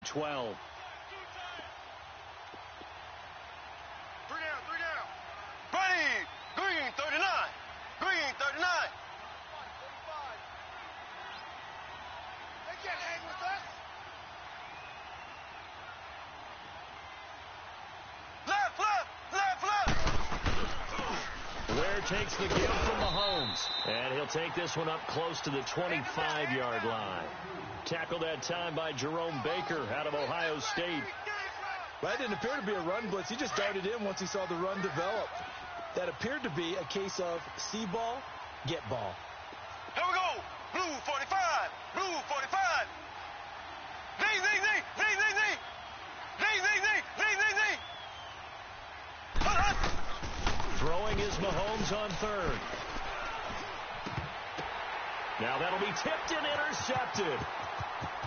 12. Green 39. Green 39. They can't hang with us. Left. Ware takes the give from Mahomes. And he'll take this one up close to the 25-yard line. Tackled that time by Jerome Baker out of Ohio State. That didn't appear to be a run blitz. He just darted in once he saw the run develop. That appeared to be a case of see ball, get ball. Here we go. Blue 45. Blue 45. Throwing is Mahomes on third. Now that'll be tipped and intercepted.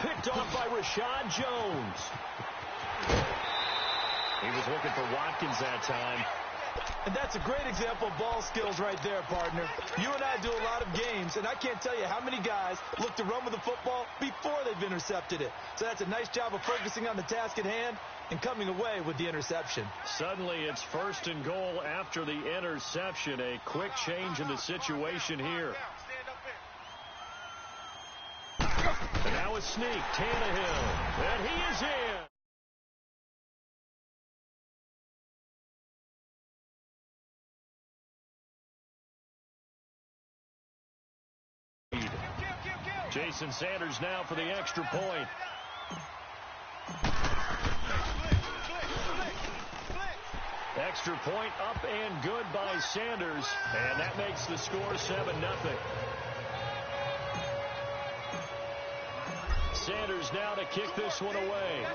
Picked off by Rashad Jones. He was looking for Watkins that time. And that's a great example of ball skills right there, partner. You and I do a lot of games, and I can't tell you how many guys look to run with the football before they've intercepted it. So that's a nice job of focusing on the task at hand and coming away with the interception. Suddenly it's 1st and goal after the interception. A quick change in the situation here. And now a sneak, Tannehill, and he is in. Jason Sanders now for the extra point. Extra point up and good by Sanders, and that makes the score 7-0. Sanders now to kick this one away.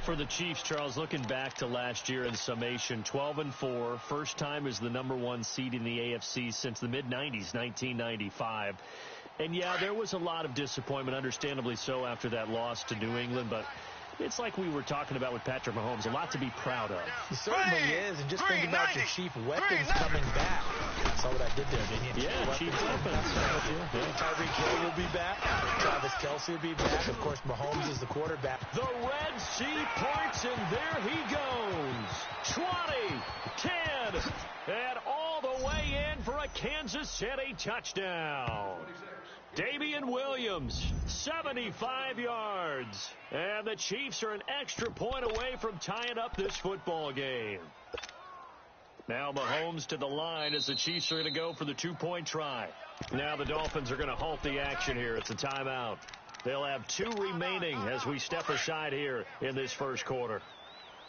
For the Chiefs, Charles, looking back to last year in summation, 12-4, first time as the #1 seed in the AFC since the mid-90s, 1995. And, yeah, there was a lot of disappointment, understandably so, after that loss to New England, but it's like we were talking about with Patrick Mahomes, a lot to be proud of. He certainly is, and just think about your chief weapons coming back. Saw what I did there, didn't you? Yeah, chief weapons. Tyreek Hill will be back. Travis Kelce will be back. Of course, Mahomes is the quarterback. The Red Sea parts, and there he goes. 20, 10, and all the way in for a Kansas City touchdown. Damian Williams, 75 yards. And the Chiefs are an extra point away from tying up this football game. Now Mahomes to the line as the Chiefs are going to go for the 2-point try. Now the Dolphins are going to halt the action here. It's a timeout. They'll have 2 remaining as we step aside here in this first quarter.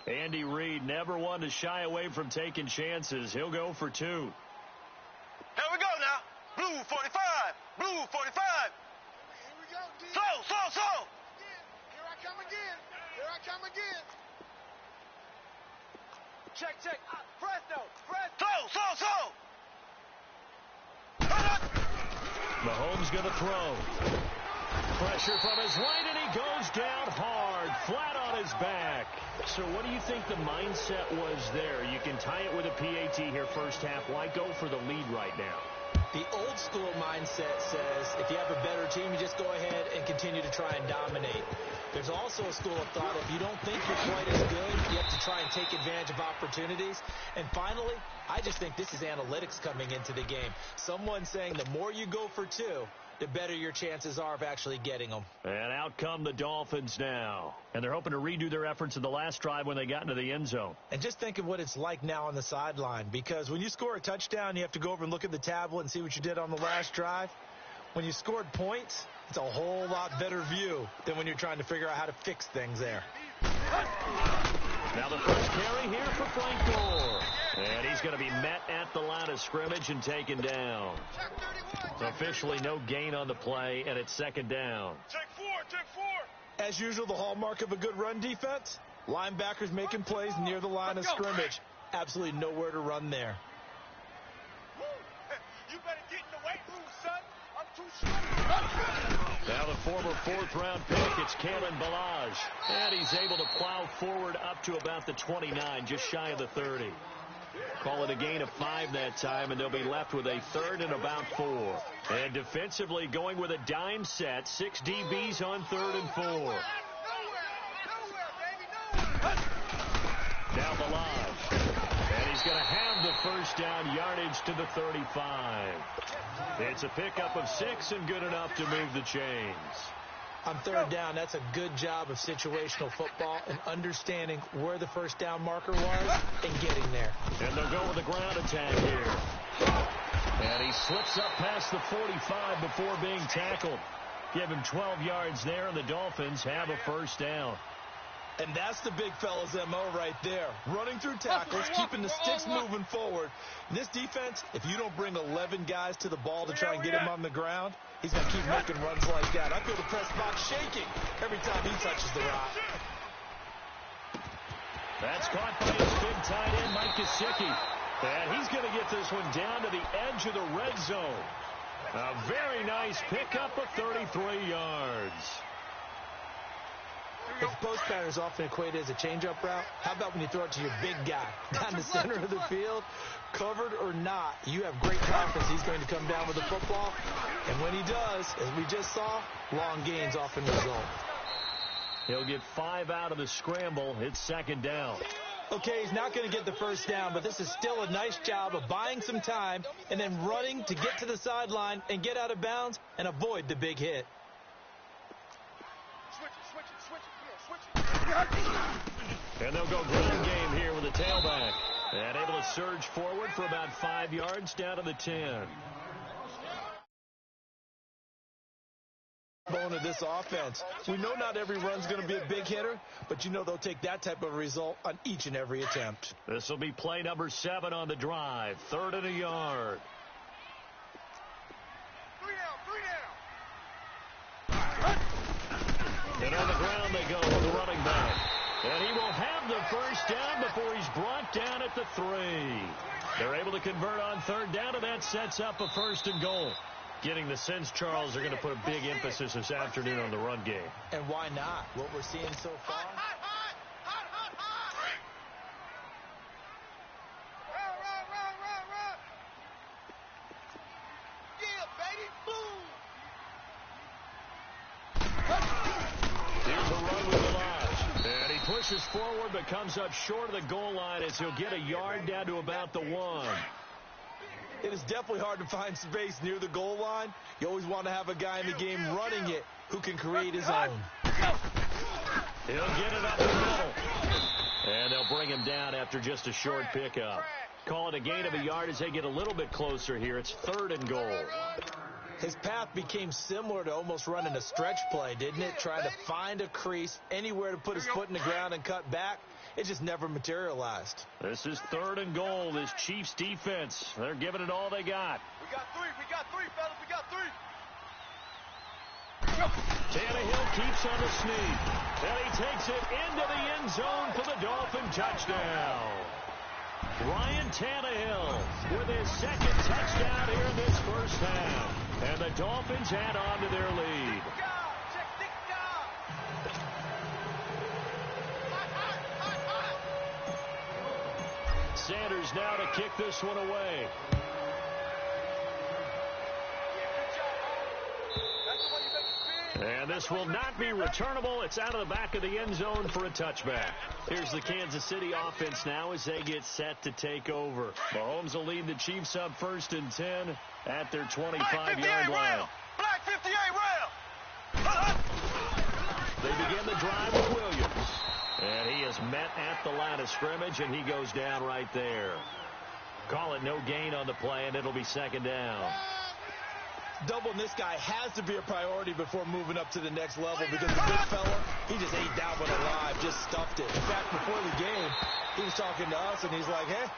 Andy Reid never one to shy away from taking chances. He'll go for 2. Here we go now. Blue 45. Blue 45. Here we go, D. Slow. Here I come again. Check. Presto. Slow. Mahomes going to throw. Pressure from his right, and he goes down hard, flat on his back. So what do you think the mindset was there? You can tie it with a PAT here first half. Why go for the lead right now? The old school mindset says if you have a better team, you just go ahead and continue to try and dominate. There's also a school of thought, if you don't think you're quite as good, you have to try and take advantage of opportunities. And finally, I just think this is analytics coming into the game. Someone saying the more you go for 2, the better your chances are of actually getting them. And out come the Dolphins now. And they're hoping to redo their efforts in the last drive when they got into the end zone. And just think of what it's like now on the sideline, because when you score a touchdown, you have to go over and look at the tablet and see what you did on the last drive. When you scored points, it's a whole lot better view than when you're trying to figure out how to fix things there. Now the first carry here for Frank Gore. And he's going to be met at the line of scrimmage and taken down. Officially no gain on the play, and it's 2nd down. Take four. As usual, the hallmark of a good run defense, linebackers making plays near the line of scrimmage. Absolutely nowhere to run there. You better get in the weight room, son. I'm too strong. Now the former 4th-round pick, it's Kalen Ballage. And he's able to plow forward up to about the 29, just shy of the 30. Call it a gain of 5 that time, and they'll be left with a 3rd and about 4. And defensively going with a dime set, 6 DBs on 3rd and 4. Down the line. And he's going to have the first down yardage to the 35. It's a pickup of 6 and good enough to move the chains. On 3rd down, that's a good job of situational football and understanding where the first down marker was and getting there. And they'll go with a ground attack here. And he slips up past the 45 before being tackled. Give him 12 yards there, and the Dolphins have a first down. And that's the big fella's M.O. right there. Running through tackles, keeping the sticks moving forward. In this defense, if you don't bring 11 guys to the ball to try and get him on the ground, he's going to keep making runs like that. I feel the press box shaking every time he touches the rock. That's caught by his big tight end, Mike Gesicki. And he's going to get this one down to the edge of the red zone. A very nice pickup of 33 yards. If the post pattern is often equated as a change-up route, how about when you throw it to your big guy down the center of the field? Covered or not, you have great confidence he's going to come down with the football. And when he does, as we just saw, long gains often result. He'll get 5 out of the scramble. It's 2nd down. Okay, he's not going to get the first down, but this is still a nice job of buying some time and then running to get to the sideline and get out of bounds and avoid the big hit. And they'll go ground game here with a tailback. And able to surge forward for about 5 yards down to the 10. Bone of this offense. We know not every run's going to be a big hitter, but you know they'll take that type of result on each and every attempt. This will be play number 7 on the drive. 3rd and a yard. 3 down. And on the ground they go with the running back. And he will have the first down before he's brought down at the 3. They're able to convert on 3rd down, and that sets up a 1st and goal. Getting the sense, Charles, they're going to put a big emphasis this afternoon on the run game. And why not? What we're seeing so far. Run. Yeah, baby. Boom. Here's a run with Delage. And he pushes forward but comes up short of the goal line as he'll get a yard down to about the 1. It is definitely hard to find space near the goal line. You always want to have a guy in the game running it who can create his own. He'll get it up the middle. And they'll bring him down after just a short pickup. Call it a gain of a yard as they get a little bit closer here. It's 3rd and goal. His path became similar to almost running a stretch play, didn't it? Trying to find a crease, anywhere to put his foot in the ground and cut back. It just never materialized. This is 3rd and goal. This Chiefs defense, they're giving it all they got. We got 3, fellas. We got 3. Tannehill keeps on the sneak. And he takes it into the end zone for the Dolphin touchdown. Ryan Tannehill with his 2nd touchdown here in this first half. And the Dolphins add on to their lead. Sanders now to kick this one away. And this will not be returnable. It's out of the back of the end zone for a touchback. Here's the Kansas City offense now as they get set to take over. Mahomes will lead the Chiefs up 1st and 10 at their 25-yard line. Black 58 round. They begin the drive with Williams. And he is met at the line of scrimmage, and he goes down right there. Call it no gain on the play, and it'll be 2nd down. Doubling this guy has to be a priority before moving up to the next level because the big fella, he just ate that one alive, just stuffed it. In fact, before the game, he was talking to us, and he's like, hey,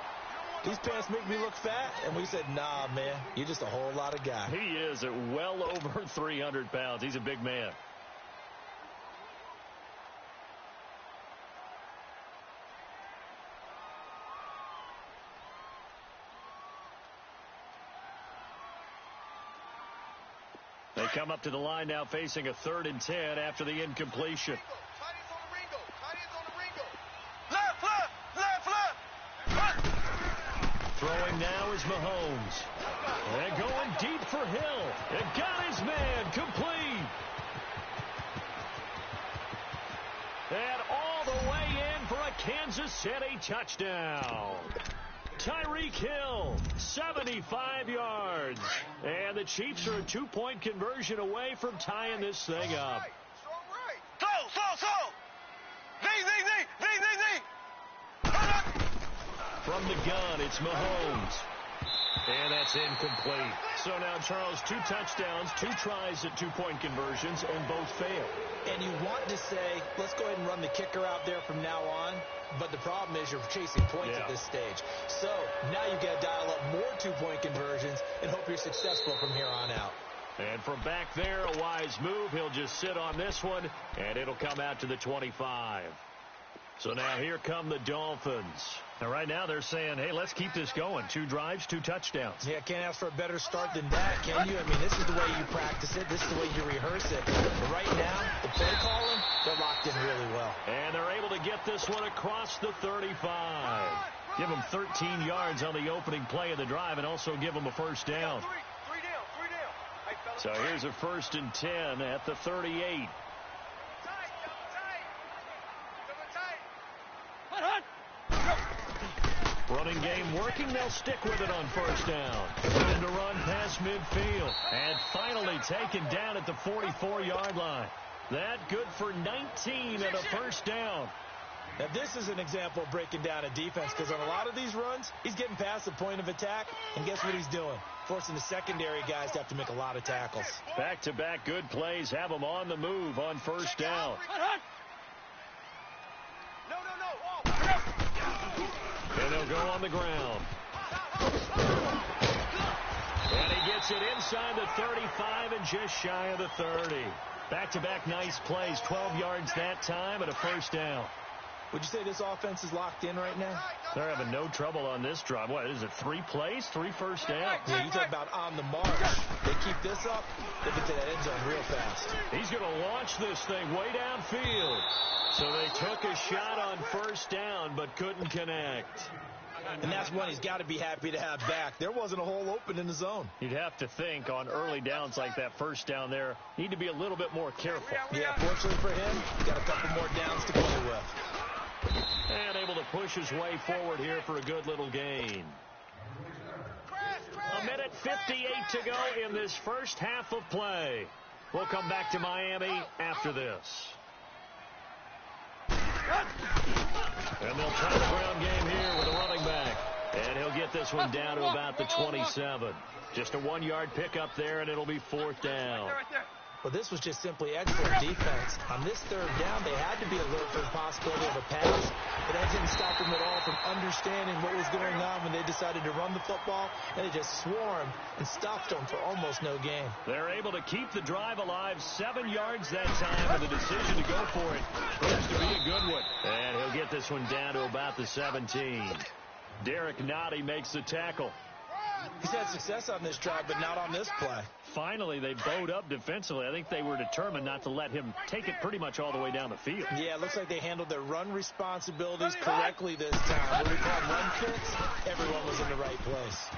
these pants make me look fat. And we said, nah, man, you're just a whole lot of guy. He is at well over 300 pounds. He's a big man. They come up to the line now facing a 3rd and 10 after the incompletion. is Mahomes. And going deep for Hill. And got his man complete. And all the way in for a Kansas City touchdown. Tyreek Hill, 75 yards. And the Chiefs are a two-point conversion away from tying this thing up. So. From the gun, it's Mahomes. And that's incomplete. So now, Charles, 2 touchdowns, 2 tries at two-point conversions, and both fail. And you want to say, let's go ahead and run the kicker out there from now on. But the problem is you're chasing points at this stage. So now you got to dial up more two-point conversions and hope you're successful from here on out. And from back there, a wise move. He'll just sit on this one, and it'll come out to the 25. So now here come the Dolphins. And right now they're saying, hey, let's keep this going. 2 drives, 2 touchdowns. Yeah, can't ask for a better start than that, can you? I mean, this is the way you practice it. This is the way you rehearse it. But right now, the play calling, they're locked in really well. And they're able to get this one across the 35. Give them 13 yards on the opening play of the drive and also give them a first down. Three down. So here's a 1st and 10 at the 38. Running game working. They'll stick with it on first down. Looking to run past midfield. And finally taken down at the 44-yard line. That good for 19 and a first down. Now, this is an example of breaking down a defense because on a lot of these runs, he's getting past the point of attack, and guess what he's doing? Forcing the secondary guys to have to make a lot of tackles. Back-to-back good plays have them on the move on first down. And they'll go on the ground. And he gets it inside the 35 and just shy of the 30. Back-to-back nice plays, 12 yards that time and a first down. Would you say this offense is locked in right now? They're having no trouble on this drive. What is it, 3 plays, 3 first downs? Yeah, you talk about on the march. They keep this up, they get to that end zone real fast. He's going to launch this thing way downfield. So they took a shot on first down but couldn't connect. And that's one he's got to be happy to have back. There wasn't a hole open in the zone. You'd have to think on early downs like that first down there, need to be a little bit more careful. Yeah, fortunately for him, he's got a couple more downs to play with. And able to push his way forward here for a good little gain. 1:58 to go in this first half of play. We'll come back to Miami after this. And they'll try the ground game here with a running back. And he'll get this one down to about the 27. Just a 1-yard pickup there, and it'll be 4th down. Well, this was just simply excellent defense. On this 3rd down, they had to be alert for the possibility of a pass, but that didn't stop them at all from understanding what was going on when they decided to run the football, and they just swarmed and stopped them for almost no gain. They're able to keep the drive alive, 7 yards that time, and the decision to go for it proves to be a good one. And he'll get this one down to about the 17. Derek Nottie makes the tackle. He's had success on this drive, but not on this play. Finally, they bowed up defensively. I think they were determined not to let him take it pretty much all the way down the field. Yeah, it looks like they handled their run responsibilities correctly this time. When we call run fits, everyone was in the right place.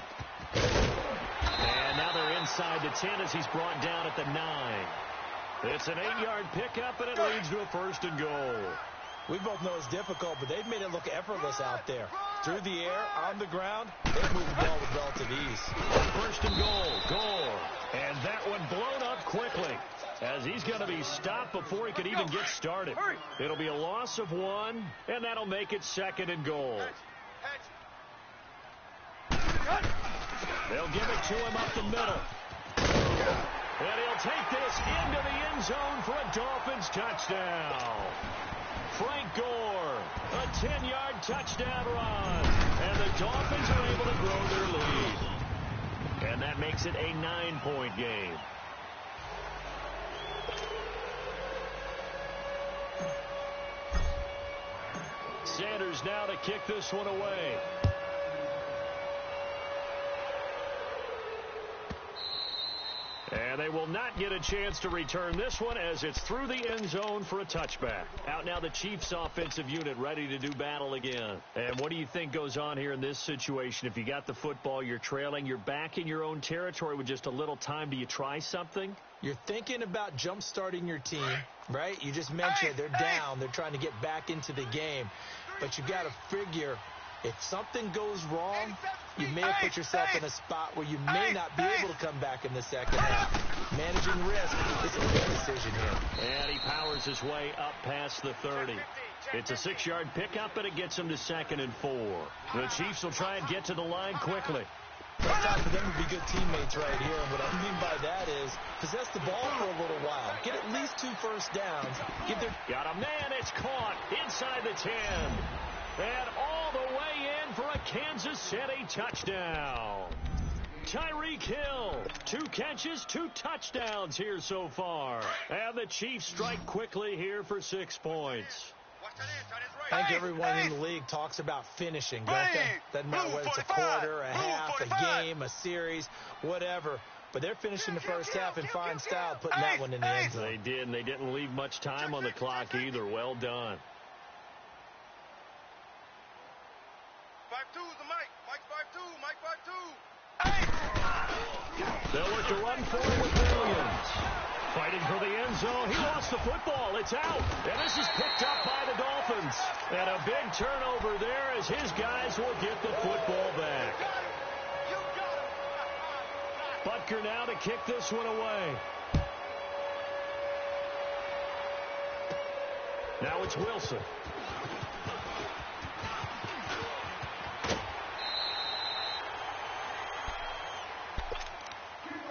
And now they're inside the 10 as he's brought down at the 9. It's an 8-yard pickup, and it leads to a 1st and goal. We both know it's difficult, but they've made it look effortless out there. Through the air, on the ground, they've moved the ball with relative ease. 1st and goal. And that one blown up quickly as he's going to be stopped before he could even get started. It'll be a loss of 1, and that'll make it 2nd and goal. They'll give it to him up the middle. And he'll take this into the end zone for a Dolphins touchdown. Frank Gore, a 10-yard touchdown run. And the Dolphins are able to grow their lead. And that makes it a 9-point game. Sanders now to kick this one away. And they will not get a chance to return this one as it's through the end zone for a touchback. Out now the Chiefs offensive unit ready to do battle again. And what do you think goes on here in this situation? If you got the football, you're trailing, you're back in your own territory with just a little time. Do you try something? You're thinking about jump-starting your team, right? You just mentioned they're down. They're trying to get back into the game. But you got to figure if something goes wrong, you may have put yourself in a spot where you may not be able to come back in the second half. Managing risk is a big decision here. And he powers his way up past the 30. It's a 6-yard pickup, and it gets him to 2nd and 4. The Chiefs will try and get to the line quickly. It's time for them to be good teammates right here. And what I mean by that is possess the ball for a little while. Get at least 2 first downs. Got a man. It's caught inside the 10. And all the way in for a Kansas City touchdown. Tyreek Hill, 2 catches, 2 touchdowns here so far. And the Chiefs strike quickly here for 6 points. I think everyone in the league talks about finishing, don't they? Doesn't matter whether it's a quarter, a half, a game, a series, whatever. But they're finishing the first half in fine style, putting that one in the end zone. They did, and they didn't leave much time on the clock either. Well done. 5-2 is the Mike. Mike 5-2. Mike 5-2. They'll look to run forward with Williams. Fighting for the end zone. He lost the football. It's out. And this is picked up by the Dolphins. And a big turnover there as his guys will get the football back. Butker now to kick this one away. Now it's Wilson.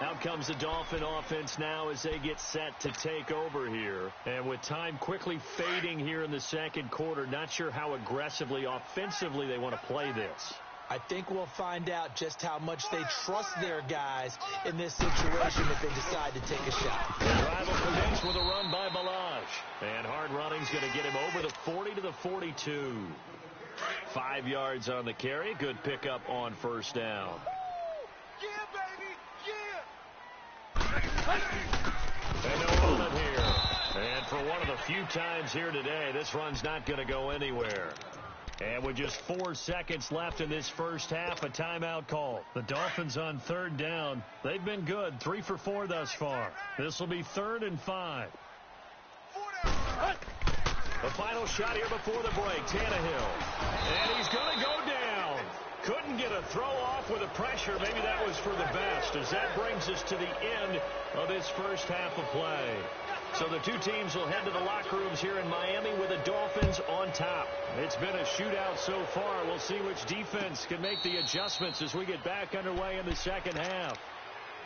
Out comes the Dolphin offense now as they get set to take over here. And with time quickly fading here in the second quarter, not sure how aggressively, offensively they want to play this. I think we'll find out just how much they trust their guys in this situation if they decide to take a shot. Drive will commence with a run by Balaj. And hard running's going to get him over the 40 to the 42. 5 yards on the carry. Good pickup on first down. And no movement here. And for one of the few times here today, this run's not going to go anywhere. And with just 4 seconds left in this first half, a timeout call. The Dolphins on 3rd down. They've been good, 3 for 4 thus far. This will be 3rd and 5. The final shot here before the break, Tannehill. And he's going to go down. Couldn't get a throw off with the pressure. Maybe that was for the best, as that brings us to the end of this first half of play. So the two teams will head to the locker rooms here in Miami with the Dolphins on top. It's been a shootout so far. We'll see which defense can make the adjustments as we get back underway in the second half.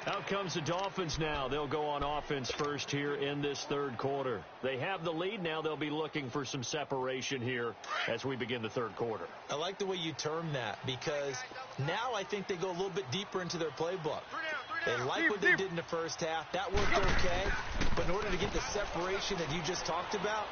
Out comes the Dolphins now. They'll go on offense first here in this third quarter. They have the lead now. They'll be looking for some separation here as we begin the third quarter. I like the way you term that, because now I think they go a little bit deeper into their playbook. They like what they did in the first half. That worked okay. But in order to get the separation that you just talked about,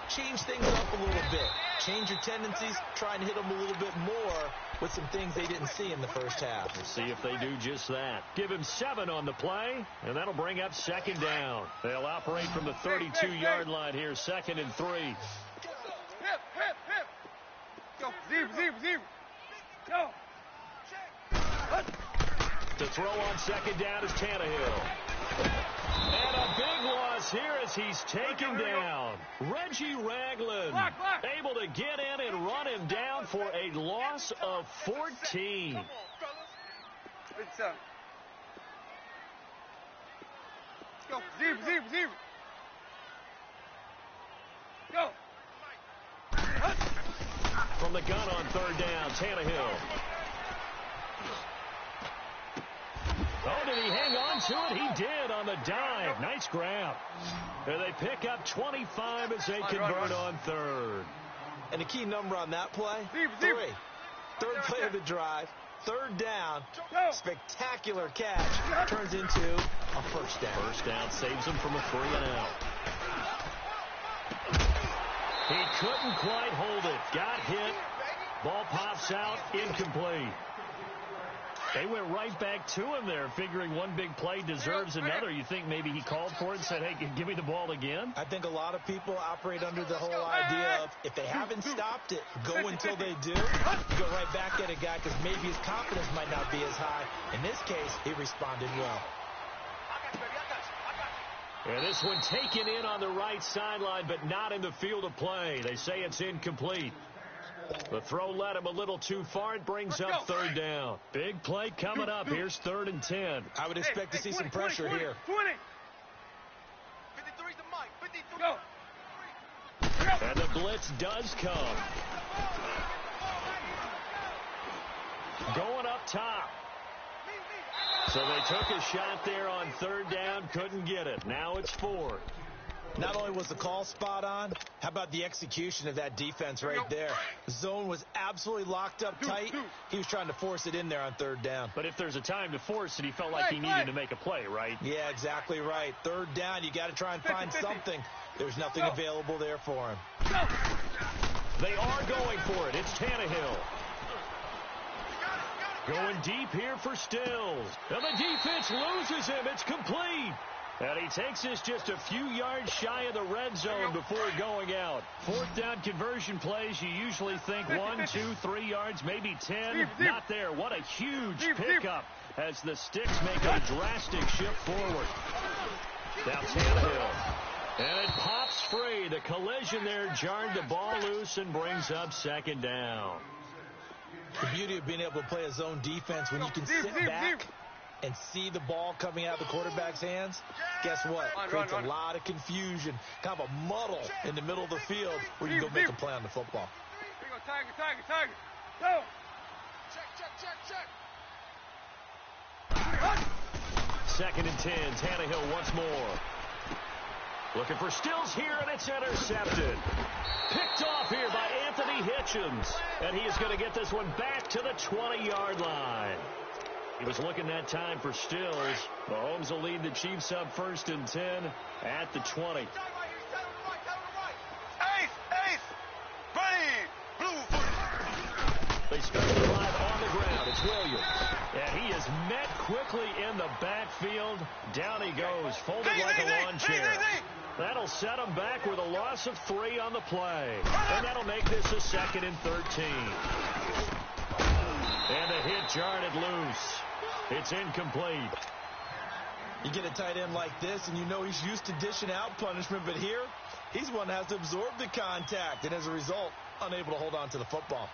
change things up a little bit. Change your tendencies. Try and hit them a little bit more with some things they didn't see in the first half. We'll see if they do just that. Give him 7 on the play, and that'll bring up second down. They'll operate from the 32-yard line here, 2nd and 3. Go, zero. Go. To throw on second down is Tannehill. And a big loss here as he's taken down. Reggie Ragland able to get in and run him down for a loss of 14. Come on, fellas. Good stuff. Go, zero. Go. From the gun on third down, Tannehill. Oh, did he hang on to it? He did on the dive. Nice grab. And they pick up 25 as they convert on third. And the key number on that play, 3. Third play of the drive, third down, spectacular catch, turns into a first down. First down saves him from a 3 and out. He couldn't quite hold it. Got hit. Ball pops out, incomplete. They went right back to him there, figuring one big play deserves another. You think maybe he called for it and said, hey, give me the ball again? I think a lot of people operate under the whole idea of if they haven't stopped it, go until they do. You go right back at a guy because maybe his confidence might not be as high. In this case, he responded well. And this one taken in on the right sideline, but not in the field of play. They say it's incomplete. The throw led him a little too far. It brings up third down. Big play coming up. Here's 3rd and 10. I would expect to see some pressure here. 20. 53's the mic. 53. And the blitz does come. Going up top. So they took a shot there on 3rd down, couldn't get it. Now it's 4th. Not only was the call spot on, how about the execution of that defense right there? Zone was absolutely locked up tight. He was trying to force it in there on 3rd down. But if there's a time to force it, he felt like he needed to make a play, right? Yeah, exactly right. 3rd down, you got to try and find something. There's nothing available there for him. They are going for it. It's Tannehill. Going deep here for Stills. And the defense loses him. It's complete. And he takes this just a few yards shy of the red zone before going out. 4th down conversion plays, you usually think 1, 2, 3 yards, maybe 10. Not there. What a huge pickup as the sticks make a drastic shift forward. Now Tannehill. And it pops free. The collision there jarred the ball loose and brings up 2nd down. The beauty of being able to play a zone defense when you can sit back and see the ball coming out of the quarterback's hands, guess what? Creates a lot of confusion, kind of a muddle in the middle of the field where you can go make a play on the football. Here you go, Tiger. Go. Check. 2nd and 10. Tannehill once more. Looking for Stills here, and it's intercepted. Picked off here by Anthony Hitchens. And he is going to get this one back to the 20-yard line. He was looking that time for Stills. Mahomes will lead the Chiefs up 1st and 10 at the 20. Eighth. Ready. Blue. They start the drive on the ground. It's Williams. And he is met quickly in the backfield. Down he goes, folded like a lawn chair. That'll set him back with a loss of 3 on the play. And that'll make this a 2nd and 13. And the hit jarred it loose. It's incomplete. You get a tight end like this, and you know he's used to dishing out punishment, but here, he's one that has to absorb the contact, and as a result, unable to hold on to the football.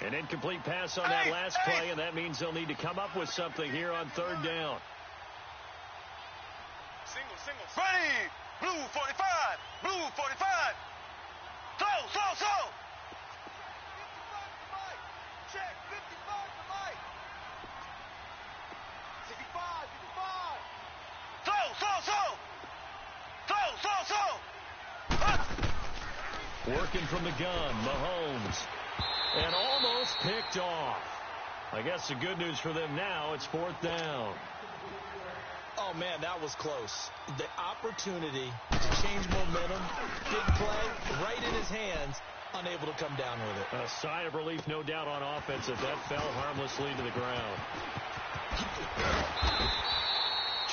An incomplete pass on that last play, and that means they'll need to come up with something here on 3rd down. Single. Ready. Blue 45. Blue 45. Slow. Check. 55 to Mike. 65. Slow. Working from the gun, Mahomes. And almost picked off. I guess the good news for them now, it's 4th down. Oh, man, that was close. The opportunity to change momentum, big play, right in his hands, unable to come down with it. A sigh of relief, no doubt, on offense if that fell harmlessly to the ground.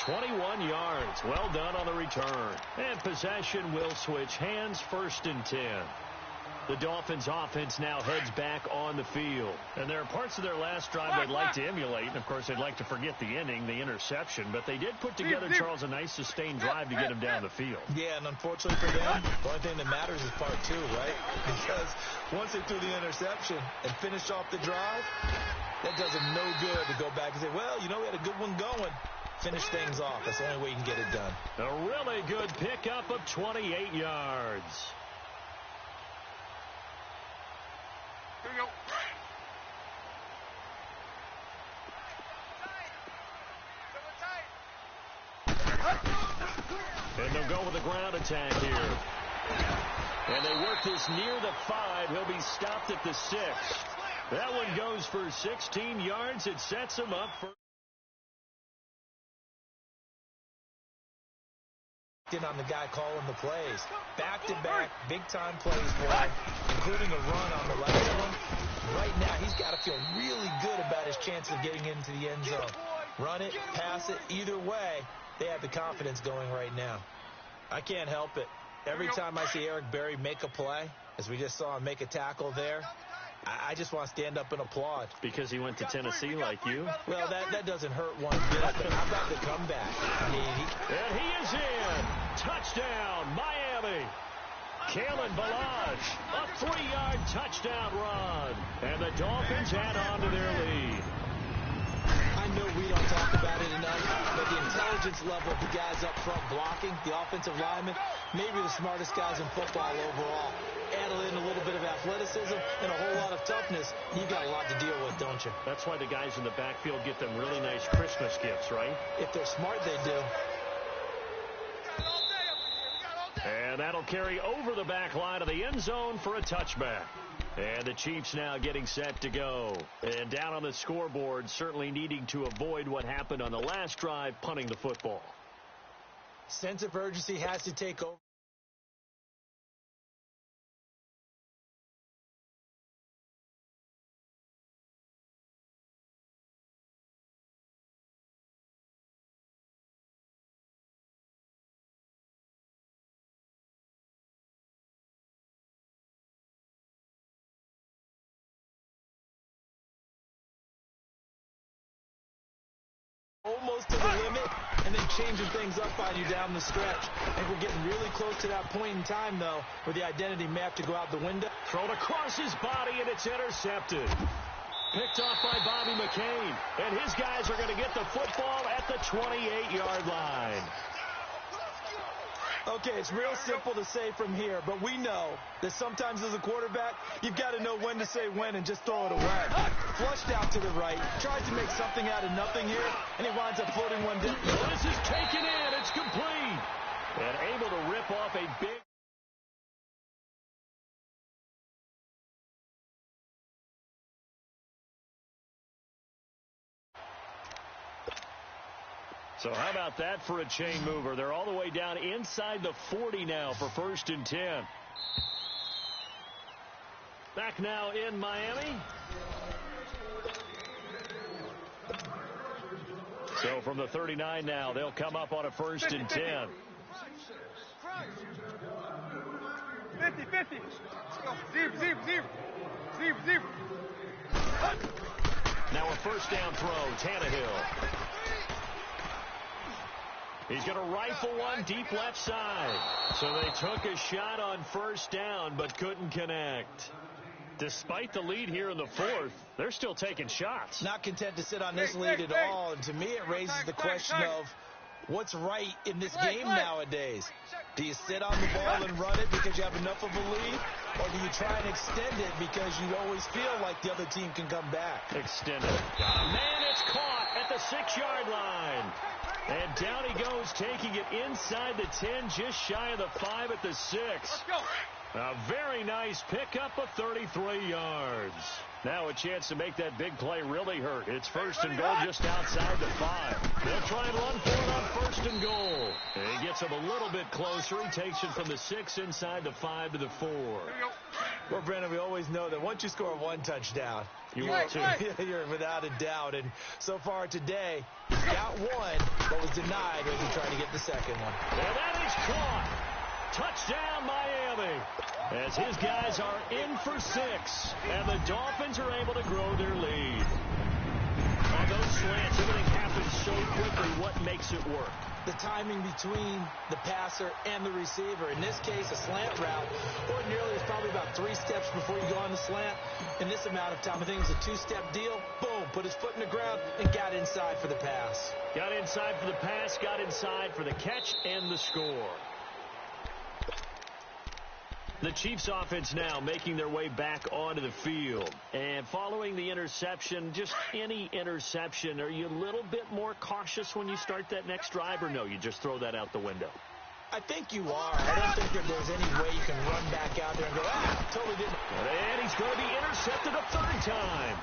21 yards. Well done on the return. And possession will switch hands, 1st and 10. The Dolphins offense now heads back on the field. And there are parts of their last drive they'd like to emulate. And, of course, they'd like to forget the ending, the interception. But they did put together, Charles, a nice sustained drive to get him down the field. Yeah, and unfortunately for them, the only thing that matters is part 2, right? Because once they threw the interception and finished off the drive, that does them no good to go back and say, well, you know, we had a good one going. Finish things off. That's the only way you can get it done. A really good pickup of 28 yards. Here we go. And they'll go with the ground attack here. And they work this near the 5. He'll be stopped at the 6. That one goes for 16 yards. It sets him up for... On the guy calling the plays. Back-to-back, big-time plays for him, including a run on the last one. Right now, he's got to feel really good about his chance of getting into the end zone. Run it, pass it, either way, they have the confidence going right now. I can't help it. Every time I see Eric Berry make a play, as we just saw him make a tackle there, I just want to stand up and applaud. Because he went to Tennessee like you? Well, that doesn't hurt one bit, but how about the comeback? I mean, and he is in. Touchdown, Miami. Kalen Ballage, a 3-yard touchdown run. And the Dolphins add on to their lead. I know we don't talk about it enough, but the intelligence level of the guys up front blocking, the offensive linemen, maybe the smartest guys in football overall. Add in a little bit of athleticism and a whole lot of toughness, you got a lot to deal with, don't you? That's why the guys in the backfield get them really nice Christmas gifts, right? If they're smart, they do. And that'll carry over the back line of the end zone for a touchback. And the Chiefs now getting set to go. And down on the scoreboard, certainly needing to avoid what happened on the last drive, punting the football. Sense of urgency has to take over. Almost to the limit, and then changing things up on you down the stretch. I think we're getting really close to that point in time, though, where the identity may have to go out the window. Thrown across his body, and it's intercepted. Picked off by Bobby McCain, and his guys are going to get the football at the 28-yard line. Okay, it's real simple to say from here, but we know that sometimes as a quarterback, you've got to know when to say when and just throw it away. Flushed out to the right, tries to make something out of nothing here, and he winds up floating one down. This is taken in. It's complete. And able to rip off a big... So how about that for a chain mover? They're all the way down inside the 40 now for 1st and 10. Back now in Miami. So from the 39 now, they'll come up on a 1st and 10. 50-50. Let's go. Zip. Now a 1st down throw, Tannehill. He's going to rifle one deep left side. So they took a shot on 1st down, but couldn't connect. Despite the lead here in the 4th, they're still taking shots. Not content to sit on this lead at all. And to me, it raises the question of what's right in this game nowadays. Do you sit on the ball and run it because you have enough of a lead? Or do you try and extend it because you always feel like the other team can come back? Extend it. Man, it's caught at the 6-yard line. And down he goes, taking it inside the 10, just shy of the 5 at the 6. Let's go. A very nice pickup of 33 yards. Now a chance to make that big play really hurt. It's 1st and goal just outside the 5. They'll try and run for it on 1st and goal. And he gets him a little bit closer. He takes it from the 6 inside the 5 to the 4. Well, Brandon, we always know that once you score one touchdown, you want two. You're without a doubt. And so far today, he's got one, but was denied as he tried to get the second one. And that is caught. Touchdown, Miami. As his guys are in for 6. And the Dolphins are able to grow their lead. On those slants, everything happens so quickly. What makes it work? The timing between the passer and the receiver. In this case, a slant route. Ordinarily, it's probably about 3 steps before you go on the slant. In this amount of time, I think it was a 2-step deal. Boom, put his foot in the ground and got inside for the pass. Got inside for the pass, got inside for the catch and the score. The Chiefs offense now making their way back onto the field. And following the interception, just any interception, are you a little bit more cautious when you start that next drive, or no, you just throw that out the window? I think you are. I don't think that there's any way you can run back out there and go, totally didn't. And he's going to be intercepted a 3rd time.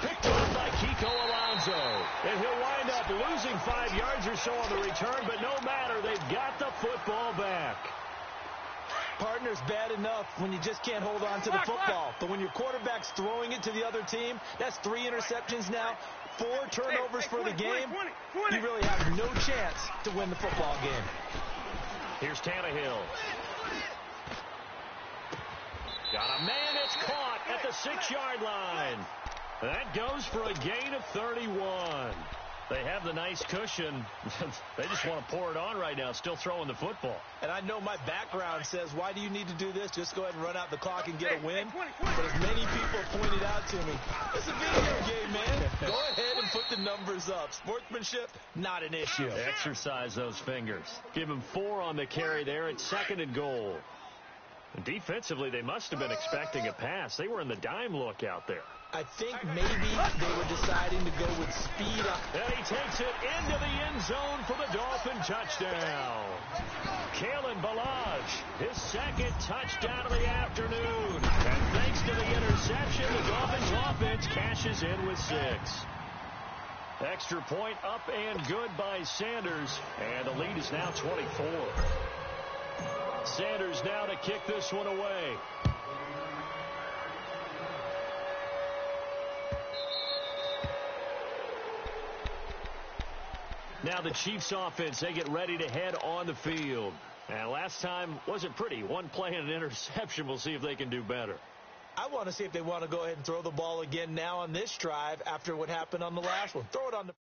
Picked up by Kiko Alonso. And he'll wind up losing 5 yards or so on the return, but no matter, they've got the football back. partner's bad enough when you just can't hold on to the football. But when your quarterback's throwing it to the other team, that's 3 interceptions now, 4 turnovers for the game. You really have no chance to win the football game. Here's Tannehill. Got a man that's caught at the 6-yard line. That goes for a gain of 31. They have the nice cushion. They just want to pour it on right now, still throwing the football. And I know my background says, why do you need to do this? Just go ahead and run out the clock and get a win. But as many people have pointed out to me, it's a video game, man. Go ahead and put the numbers up. Sportsmanship, not an issue. Exercise those fingers. Give him 4 on the carry there at 2nd and goal. And defensively, they must have been expecting a pass. They were in the dime look out there. I think maybe they were deciding to go with speed up. And he takes it into the end zone for the Dolphin touchdown. Kalen Ballage, his 2nd touchdown of the afternoon. And thanks to the interception, the Dolphins offense cashes in with 6. Extra point up and good by Sanders. And the lead is now 24. Sanders now to kick this one away. Now the Chiefs offense, they get ready to head on the field. And last time wasn't pretty. 1 play and an interception. We'll see if they can do better. I want to see if they want to go ahead and throw the ball again now on this drive after what happened on the last one. Throw it on the...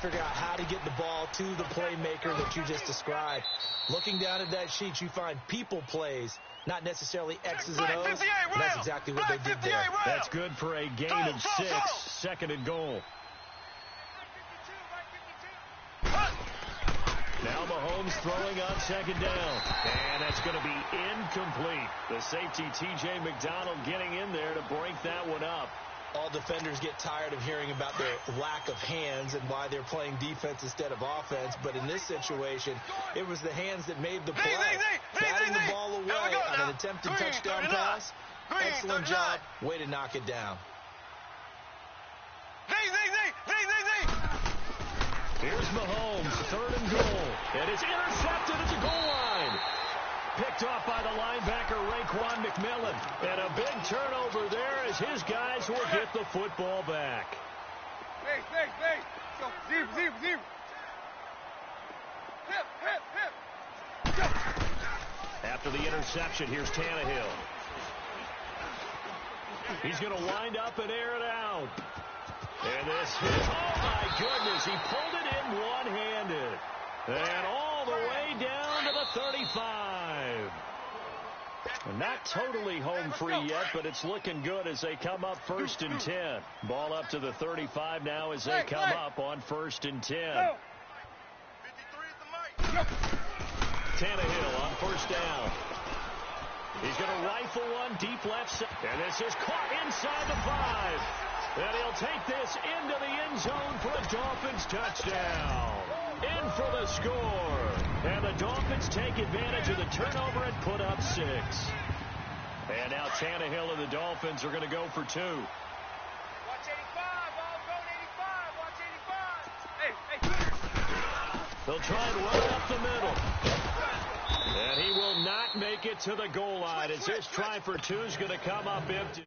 figure out how to get the ball to the playmaker that you just described. Looking down at that sheet, you find people plays, not necessarily X's and O's. And that's exactly what they did there. That's good for a gain of 6. 2nd and goal. Now Mahomes throwing on 2nd down. And that's going to be incomplete. The safety, T.J. McDonald, getting in there to break that one up. All defenders get tired of hearing about their lack of hands and why they're playing defense instead of offense. But in this situation, it was the hands that made the play. Batting the ball away on an attempted touchdown pass. Excellent job. Way to knock it down. Here's Mahomes, 3rd and goal. And it's intercepted at the goal line. Picked off by the linebacker, Raekwon McMillan. And a big turnover there as his guys will get the football back. After the interception, here's Tannehill. He's going to wind up and air it out. And this is, oh my goodness, he pulled it in one-handed. And all the way down to the 35. Not totally home free yet, but it's looking good as they come up 1st and 10. Ball up to the 35 now as they come up on 1st and 10. Tannehill on 1st down. He's going to rifle one deep left side. And this is caught inside the 5. And he'll take this into the end zone for a Dolphins touchdown. In for the score. And the Dolphins take advantage of the turnover and put up 6. And now Tannehill and the Dolphins are going to go for 2. Watch 85. Ball going 85. Watch 85. Hey. They'll try and run it up the middle. And he will not make it to the goal line as his try for 2 is going to come up empty.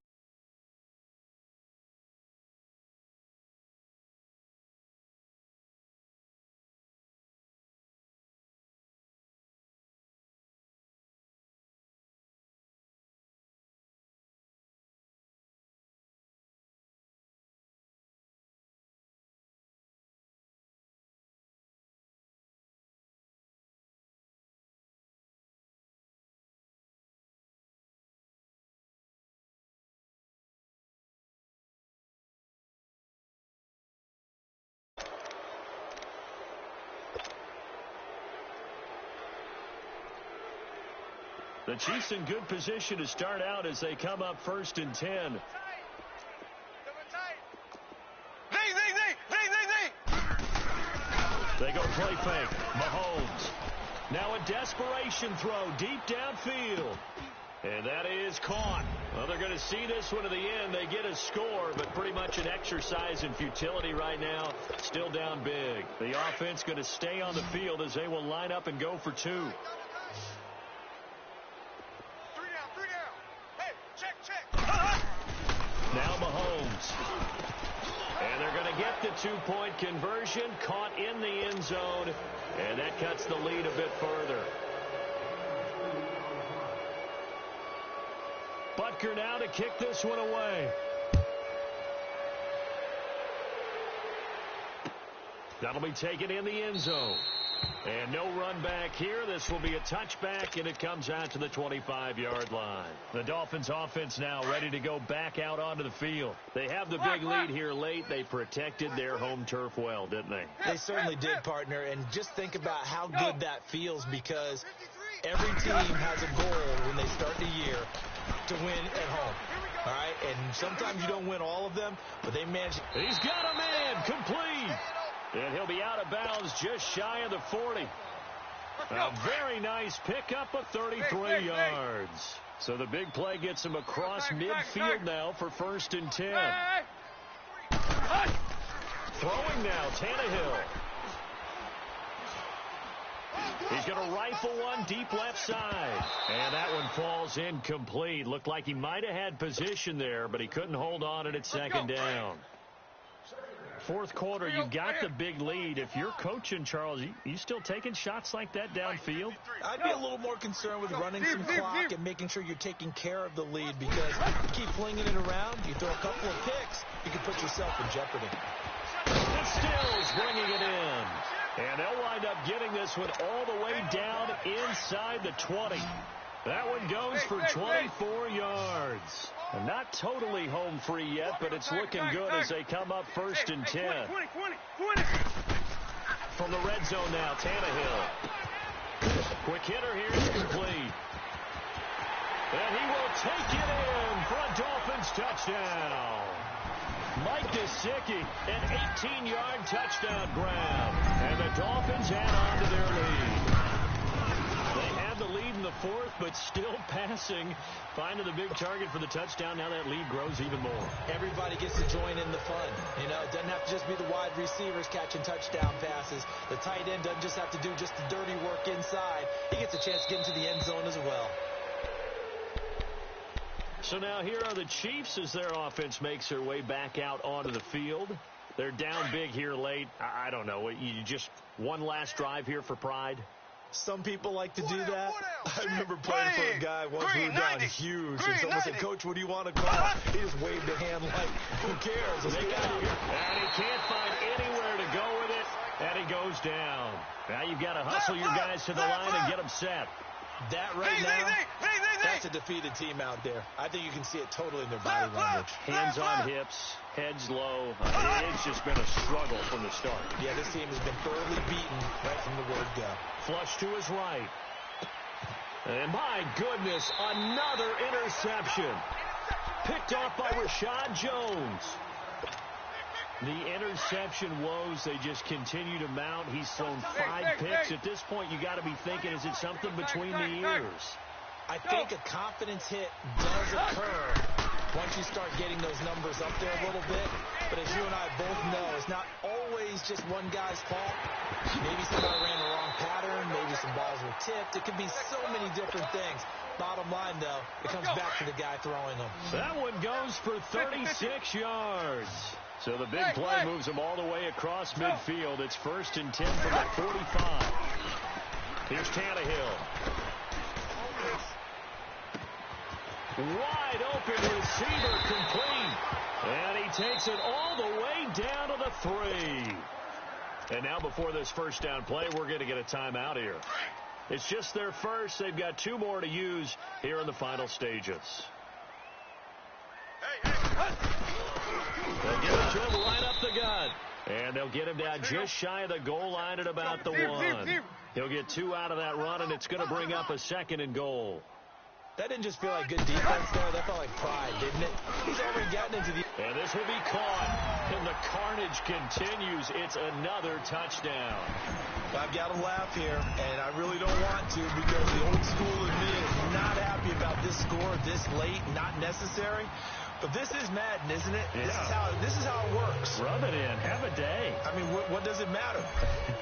The Chiefs in good position to start out as they come up 1st and 10. They go play fake. Mahomes. Now a desperation throw deep downfield. And that is caught. Well, they're going to see this one to the end. They get a score, but pretty much an exercise in futility right now. Still down big. The offense going to stay on the field as they will line up and go for 2. 3 down. Hey, check. Now Mahomes. And they're going to get the 2-point conversion, caught in the end zone, and that cuts the lead a bit further. Butker now to kick this one away. That'll be taken in the end zone. And no run back here. This will be a touchback, and it comes out to the 25-yard line. The Dolphins offense now ready to go back out onto the field. They have the big lead here late. They protected their home turf well, didn't they? They certainly did, partner. And just think about how good that feels, because every team has a goal when they start the year to win at home. All right? And sometimes you don't win all of them, but they manage. He's got a man complete. And he'll be out of bounds just shy of the 40. A very nice pickup of 33 yards. So the big play gets him across midfield now for 1st and 10. Throwing now, Tannehill. He's going to rifle one deep left side. And that one falls incomplete. Looked like he might have had position there, but he couldn't hold on it at 2nd down. 4th quarter, you got the big lead. If you're coaching, Charles, you still taking shots like that downfield? I'd be a little more concerned with running some clock and making sure you're taking care of the lead, because you keep flinging it around, you throw a couple of picks, you can put yourself in jeopardy. The Stills bringing it in. And they'll wind up getting this one all the way down inside the 20. That one goes for 24 yards. Not totally home free yet, but it's looking good as they come up 1st and 10. From the red zone now, Tannehill. Quick hitter here is complete. And he will take it in for a Dolphins touchdown. Mike Gesicki, an 18-yard touchdown grab. And the Dolphins add on to their lead. They had the lead in the 4th, but still passing. Finding the big target for the touchdown. Now that lead grows even more. Everybody gets to join in the fun. You know, it doesn't have to just be the wide receivers catching touchdown passes. The tight end doesn't just have to do just the dirty work inside. He gets a chance to get into the end zone as well. So now here are the Chiefs as their offense makes their way back out onto the field. They're down big here late. I don't know. You just one last drive here for pride? Some people like to do that. I remember playing for a guy once who was down huge, and someone said, "Coach, what do you want to call?" He just waved a hand like, who cares? Let's get out of here. And he can't find anywhere to go with it, and he goes down. Now you've got to hustle your guys to the line and get them set. That right now, that's a defeated team out there. I think you can see it totally in their body language. Hands on hips, heads low. It's just been a struggle from the start. Yeah, this team has been thoroughly beaten right from the word go. Flush to his right. And my goodness, another interception. Picked off by Rashad Jones. The interception woes, they just continue to mount. He's thrown 5 picks. At this point, you got to be thinking, is it something between the ears? I think a confidence hit does occur once you start getting those numbers up there a little bit. But as you and I both know, it's not always just one guy's fault. Maybe somebody ran the wrong pattern. Maybe some balls were tipped. It could be so many different things. Bottom line, though, it comes back to the guy throwing them. That one goes for 36 yards. So the big play moves them all the way across midfield. It's 1st and 10 from the 45. Here's Tannehill. Wide open receiver complete. And he takes it all the way down to the 3. And now before this first down play, we're going to get a timeout here. It's just their first. They've got 2 more to use here in the final stages. They'll give it to him, line up the gun. And they'll get him down just shy of the goal line at about the 1. He'll get 2 out of that run, and it's going to bring up a 2nd and goal. That didn't just feel like good defense there. That felt like pride, didn't it? He's already gotten into the... And this will be caught. And the carnage continues. It's another touchdown. I've got to laugh here, and I really don't want to because the old school in me is not happy about this score this late, not necessary. But this is Madden, isn't it? Yeah. This is how it works. Rub it in. Have a day. I mean, what does it matter?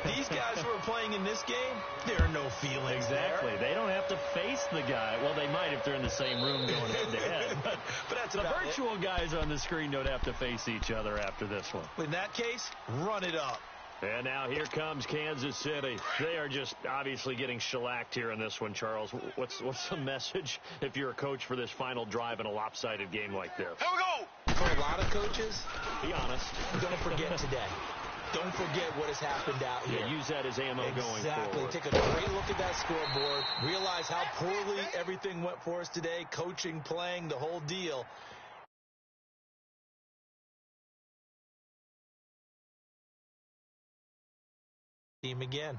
These guys who are playing in this game, there are no feelings Exactly. there. They don't have to face the guy. Well, they might if they're in the same room going head-to-head. But that's the virtual guys on the screen don't have to face each other after this one. In that case, run it up. And now here comes Kansas City. They are just obviously getting shellacked here in this one, Charles. What's the message if you're a coach for this final drive in a lopsided game like this? Here we go. For a lot of coaches, Be honest. don't forget today. Don't forget what has happened out here. Yeah, use that as ammo going forward. Exactly. Take a great look at that scoreboard. Realize how poorly everything went for us today. Coaching, playing, the whole deal. Team again.